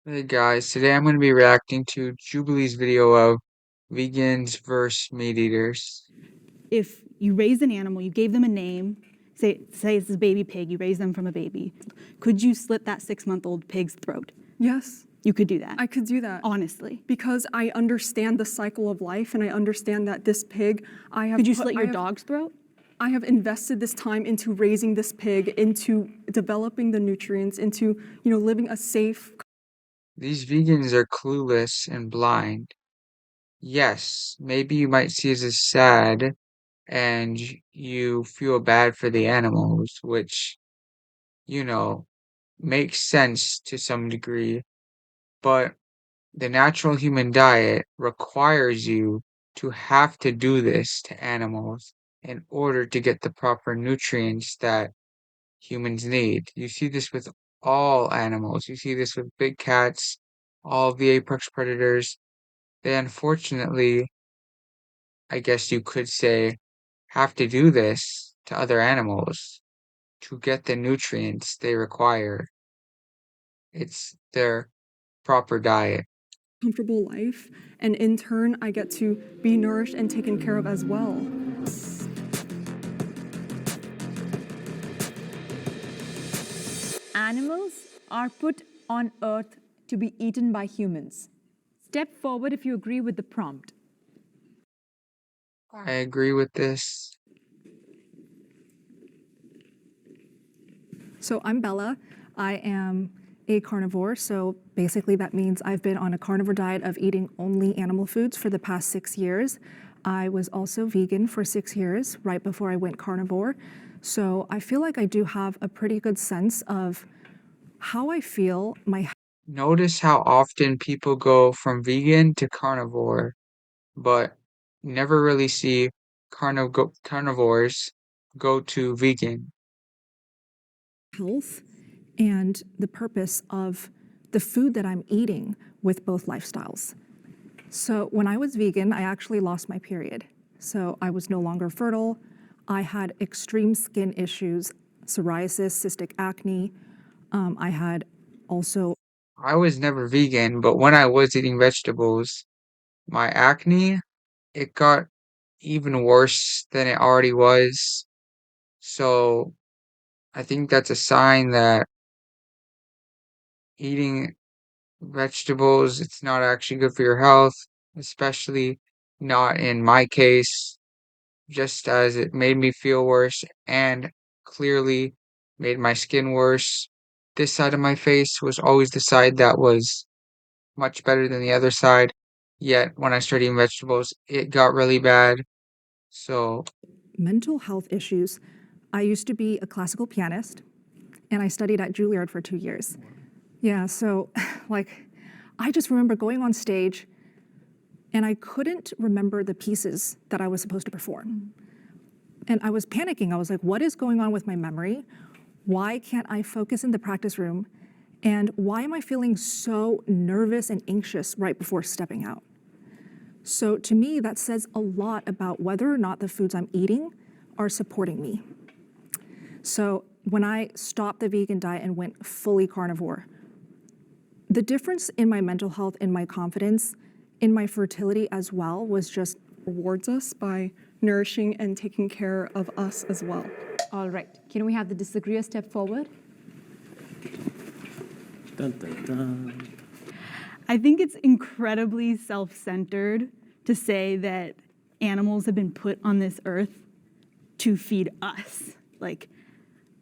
Hey guys, today I'm going to be reacting to Jubilee's video of vegans versus meat eaters. If you raised an animal, you gave them a name, say it's a baby pig, you raised them from a baby, could you slit that 6-month-old pig's throat? Yes, You could do that. I could do that. Honestly. Because I understand the cycle of life and I understand that this pig, Could you slit your dog's throat? I have invested this time into raising this pig, into developing the nutrients, into, living a safe. These vegans are clueless and blind. Yes, maybe you might see it as sad and you feel bad for the animals, which, you know, makes sense to some degree, but the natural human diet requires you to have to do this to animals in order to get the proper nutrients that humans need. You see this with all animals. You see this with big cats, all the apex predators. They unfortunately, I guess you could say, have to do this to other animals to get the nutrients they require. It's their proper diet. Comfortable life, and in turn, I get to be nourished and taken care of as well. Animals are put on Earth to be eaten by humans. Step forward if you agree with the prompt. I agree with this. So I'm Bella. I am a carnivore, so basically that means I've been on a carnivore diet of eating only animal foods for the past 6 years. I was also vegan for 6 years, right before I went carnivore. So I feel like I do have a pretty good sense of how I feel. Notice how often people go from vegan to carnivore, but never really see carnivores go to vegan. Health and the purpose of the food that I'm eating with both lifestyles. So when I was vegan, I actually lost my period. So I was no longer fertile. I had extreme skin issues, psoriasis, cystic acne. I had also. I was never vegan, but when I was eating vegetables, my acne, it got even worse than it already was. So I think that's a sign that eating vegetables, it's not actually good for your health, especially not in my case, just as it made me feel worse and clearly made my skin worse. This side of my face was always the side that was much better than the other side. Yet when I started eating vegetables, it got really bad. So Mental health issues. I used to be a classical pianist and I studied at Juilliard for 2 years. Yeah, so like I just remember going on stage and I couldn't remember the pieces that I was supposed to perform. And I was panicking. I was like, what is going on with my memory? Why can't I focus in the practice room? And why am I feeling so nervous and anxious right before stepping out? So to me, that says a lot about whether or not the foods I'm eating are supporting me. So when I stopped the vegan diet and went fully carnivore, the difference in my mental health, in my confidence, in my fertility as well was just rewards us by nourishing and taking care of us as well. All right. Can we have the disagreeer step forward? Dun, dun, dun. I think it's incredibly self-centered to say that animals have been put on this earth to feed us. Like,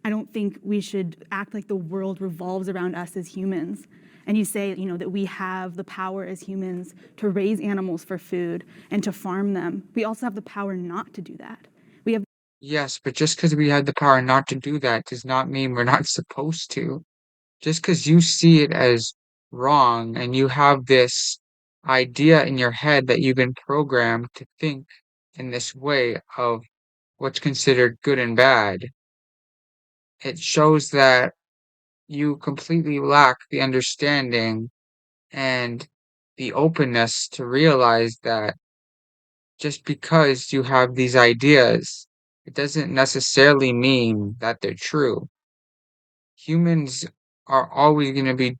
I don't think we should act like the world revolves around us as humans. And you say, that we have the power as humans to raise animals for food and to farm them. We also have the power not to do that. We have. yes, but just because we had the power not to do that does not mean we're not supposed to. Just because you see it as wrong and you have this idea in your head that you've been programmed to think in this way of what's considered good and bad, it shows that you completely lack the understanding and the openness to realize that just because you have these ideas, it doesn't necessarily mean that they're true. Humans are always going to be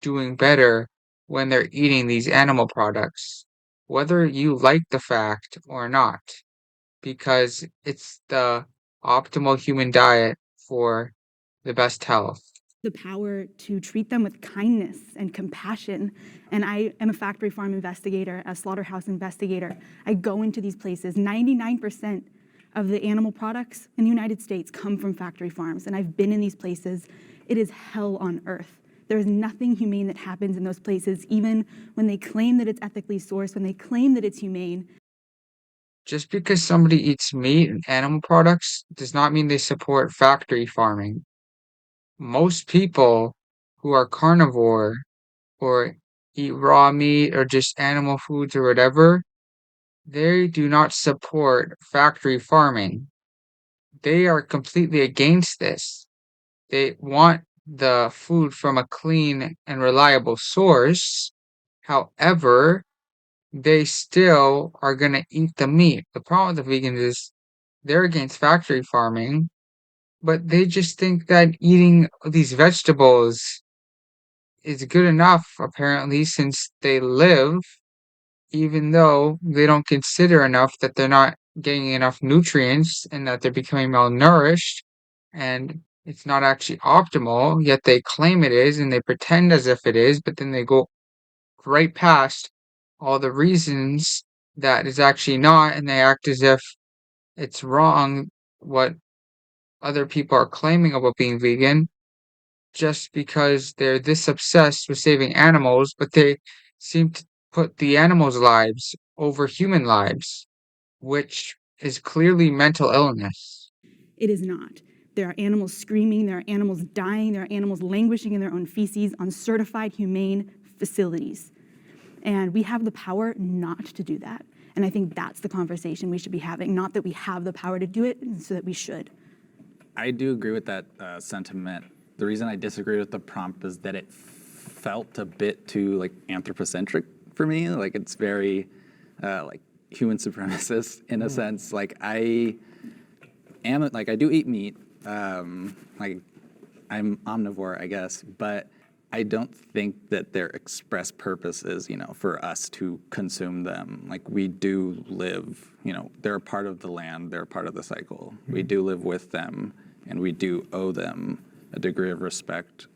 doing better when they're eating these animal products, whether you like the fact or not, because it's the optimal human diet for the best health. The power to treat them with kindness and compassion. And I am a factory farm investigator, a slaughterhouse investigator. I go into these places. 99% of the animal products in the United States come from factory farms, and I've been in these places. It is hell on earth. There is nothing humane that happens in those places, even when they claim that it's ethically sourced, when they claim that it's humane. Just because somebody eats meat and animal products does not mean they support factory farming. Most people who are carnivore or eat raw meat or just animal foods or whatever, they do not support factory farming. They are completely against this. They want the food from a clean and reliable source. However, they still are going to eat the meat. The problem with the vegans is they're against factory farming, but they just think that eating these vegetables is good enough, apparently, since they live, even though they don't consider enough that they're not getting enough nutrients and that they're becoming malnourished and it's not actually optimal, yet they claim it is and they pretend as if it is, but then they go right past all the reasons that is actually not, and they act as if it's wrong what other people are claiming about being vegan just because they're this obsessed with saving animals, but they seem to put the animals' lives over human lives, which is clearly mental illness. It is not. There are animals screaming, there are animals dying, there are animals languishing in their own feces on certified humane facilities. And we have the power not to do that. And I think that's the conversation we should be having, not that we have the power to do it, so that we should. I do agree with that sentiment. The reason I disagree with the prompt is that it felt a bit too like anthropocentric for me. Like it's very like human supremacist in a sense. Like I do eat meat. Like I'm omnivore, I guess, but I don't think that their express purpose is, for us to consume them. Like we do live, they're a part of the land, they're a part of the cycle. We do live with them, and we do owe them a degree of respect.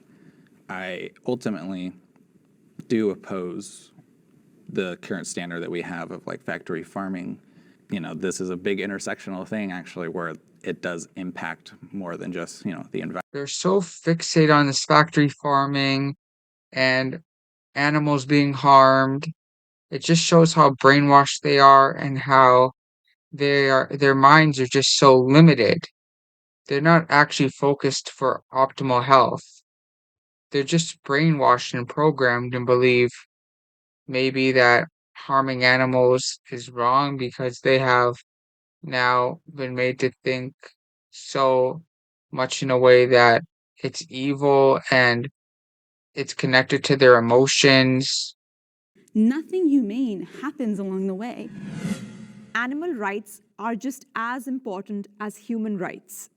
I ultimately do oppose the current standard that we have of like factory farming. This is a big intersectional thing actually where it does impact more than just, the environment. They're so fixated on this factory farming and animals being harmed. It just shows how brainwashed they are and how their minds are just so limited. They're not actually focused for optimal health. They're just brainwashed and programmed and believe maybe that harming animals is wrong because they have now been made to think so much in a way that it's evil and it's connected to their emotions. Nothing humane happens along the way. Animal rights are just as important as human rights.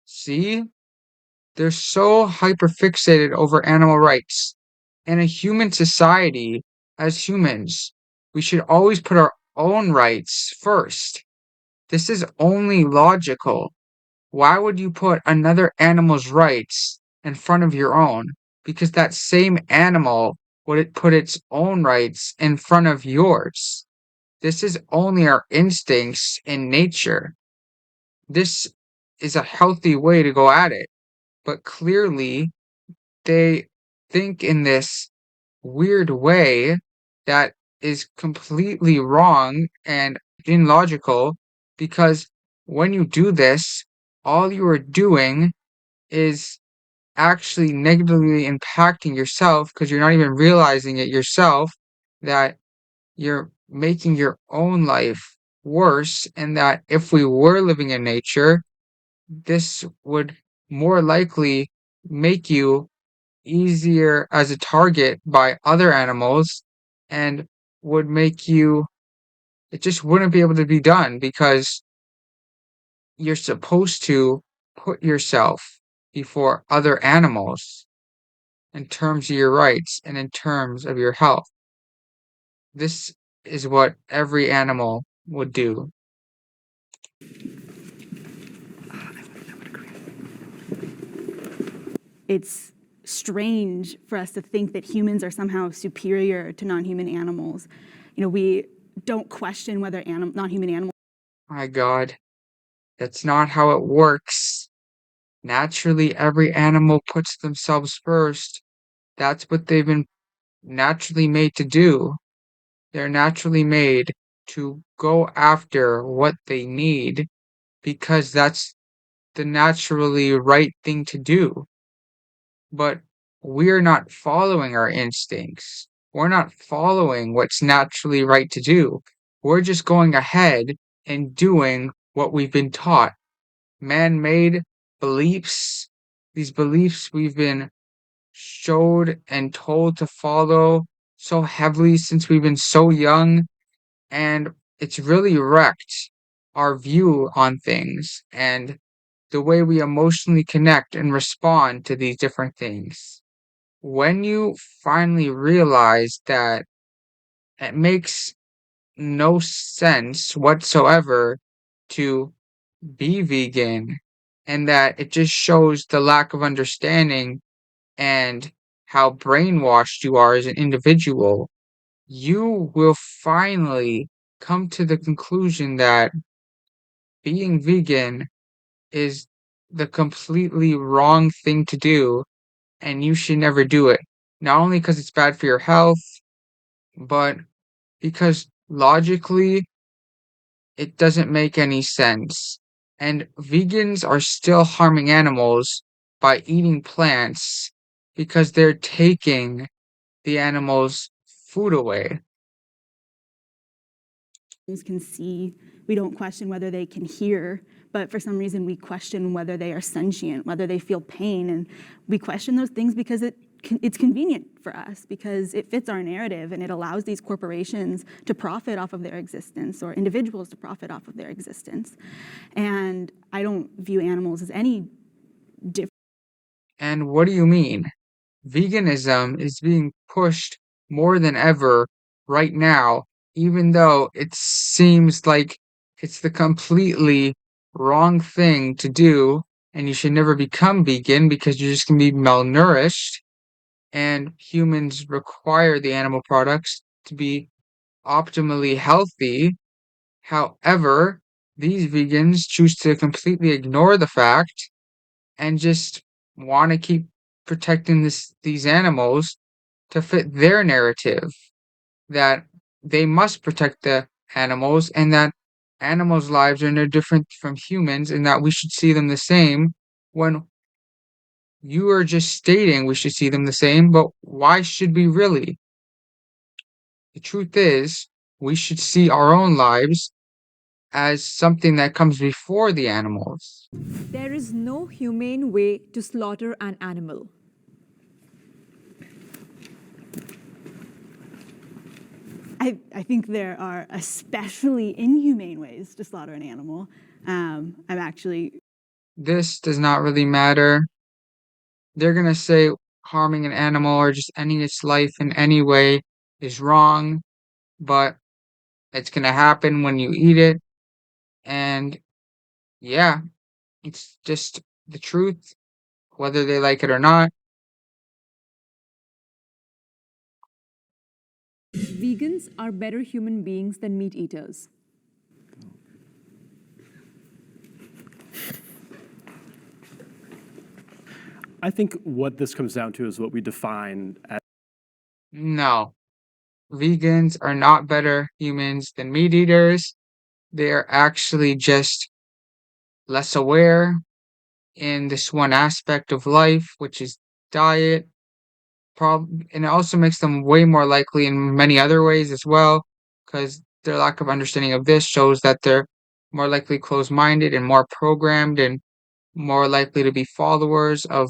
See? They're so hyperfixated over animal rights. In a human society, as humans, we should always put our own rights first. This is only logical. Why would you put another animal's rights in front of your own? Because that same animal would put its own rights in front of yours. This is only our instincts in nature. This is a healthy way to go at it. But clearly, they think in this weird way that is completely wrong and illogical because when you do this, all you are doing is actually negatively impacting yourself because you're not even realizing it yourself that you're making your own life worse, and that if we were living in nature, this would more likely make you easier as a target by other animals and would make you it just wouldn't be able to be done because you're supposed to put yourself before other animals in terms of your rights and in terms of your health. This is what every animal would do. It's strange for us to think that humans are somehow superior to non-human animals. We don't question whether non-human animals. My God, that's not how it works. Naturally, every animal puts themselves first. That's what they've been naturally made to do. They're naturally made to go after what they need because that's the naturally right thing to do. But we're not following our instincts. We're not following what's naturally right to do. We're just going ahead and doing what we've been taught. Man made beliefs, these beliefs we've been showed and told to follow so heavily since we've been so young, and it's really wrecked our view on things and the way we emotionally connect and respond to these different things. When you finally realize that it makes no sense whatsoever to be vegan and that it just shows the lack of understanding and how brainwashed you are as an individual, you will finally come to the conclusion that being vegan is the completely wrong thing to do and you should never do it. Not only because it's bad for your health, but because logically it doesn't make any sense. And vegans are still harming animals by eating plants because they're taking the animals' food away. Can see. We don't question whether they can hear, but for some reason we question whether they are sentient, whether they feel pain, and we question those things because it's convenient for us, because it fits our narrative and it allows these corporations to profit off of their existence or individuals to profit off of their existence. And I don't view animals as any different. And what do you mean? Veganism is being pushed more than ever right now, even though it seems like it's the completely wrong thing to do, and you should never become vegan because you're just going to be malnourished, and humans require the animal products to be optimally healthy. However, these vegans choose to completely ignore the fact and just want to keep protecting these animals to fit their narrative that they must protect the animals and that animals' lives are no different from humans and that we should see them the same when you are just stating we should see them the same, but why should we really? The truth is, we should see our own lives as something that comes before the animals. There is no humane way to slaughter an animal. I think there are especially inhumane ways to slaughter an animal. I'm actually. This does not really matter. They're gonna say harming an animal or just ending its life in any way is wrong, but it's gonna happen when you eat it. And yeah, it's just the truth, whether they like it or not. Vegans are better human beings than meat eaters. I think what this comes down to is what we define as. No, vegans are not better humans than meat eaters. They are actually just less aware in this one aspect of life, which is diet. And it also makes them way more likely in many other ways as well, because their lack of understanding of this shows that they're more likely closed-minded and more programmed and more likely to be followers of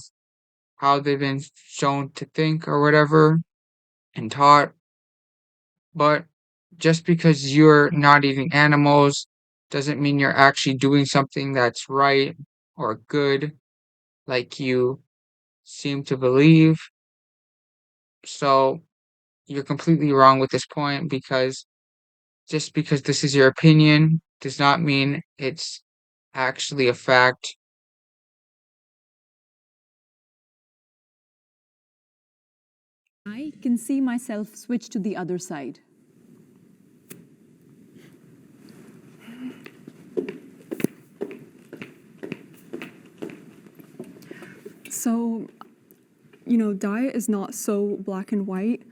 how they've been shown to think or whatever and taught. But just because you're not eating animals doesn't mean you're actually doing something that's right or good. like you seem to believe. So you're completely wrong with this point because just because this is your opinion does not mean it's actually a fact. I can see myself switch to the other side. So, diet is not so black and white.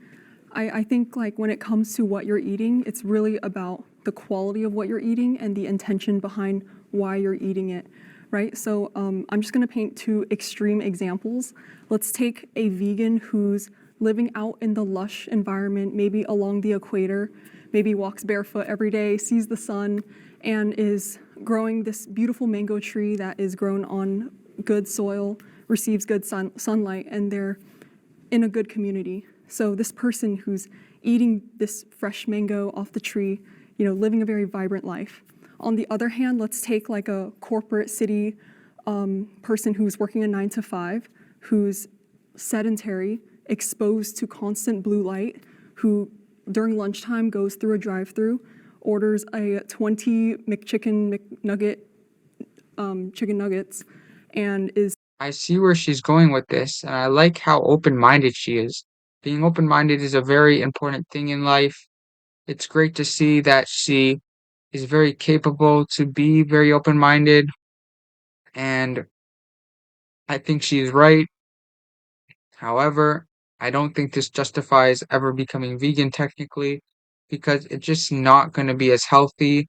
I think like when it comes to what you're eating, it's really about the quality of what you're eating and the intention behind why you're eating it, right? So I'm just gonna paint two extreme examples. Let's take a vegan who's living out in the lush environment, maybe along the equator, maybe walks barefoot every day, sees the sun, and is growing this beautiful mango tree that is grown on good soil, receives good sunlight, and they're in a good community. So this person who's eating this fresh mango off the tree, living a very vibrant life. On the other hand, let's take like a corporate city person who's working a 9 to 5, who's sedentary, exposed to constant blue light, who during lunchtime goes through a drive-through, orders a 20 McChicken McNugget chicken nuggets, and is I see where she's going with this, and I like how open-minded she is. Being open-minded is a very important thing in life. It's great to see that she is very capable to be very open-minded, and I think she's right. However, I don't think this justifies ever becoming vegan technically, because it's just not going to be as healthy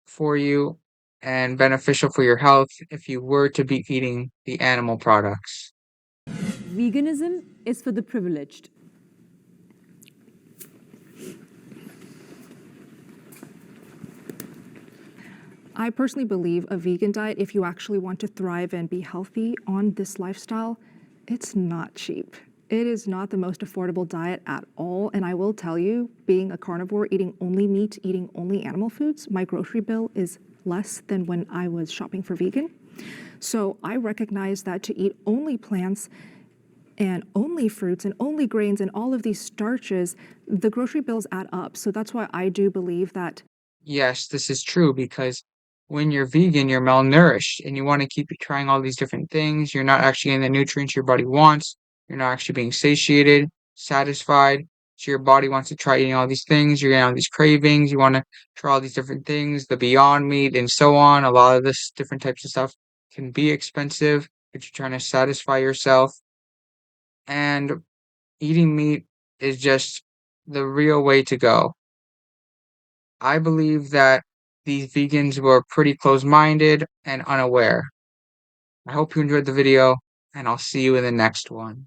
for you and beneficial for your health if you were to be eating the animal products. Veganism is for the privileged. I personally believe a vegan diet, if you actually want to thrive and be healthy on this lifestyle, it's not cheap. It is not the most affordable diet at all. And I will tell you, being a carnivore, eating only meat, eating only animal foods, my grocery bill is less than when I was shopping for vegan. So I recognize that to eat only plants and only fruits and only grains and all of these starches, the grocery bills add up. So that's why I do believe that Yes, this is true because when you're vegan, you're malnourished and you want to keep trying all these different things. You're not actually getting the nutrients your body wants. You're not actually being satiated, satisfied. So your body wants to try eating all these things. You're getting all these cravings. You want to try all these different things, the Beyond Meat and so on. A lot of this different types of stuff can be expensive if you're trying to satisfy yourself. And eating meat is just the real way to go. I believe that these vegans were pretty close-minded and unaware. I hope you enjoyed the video, and I'll see you in the next one.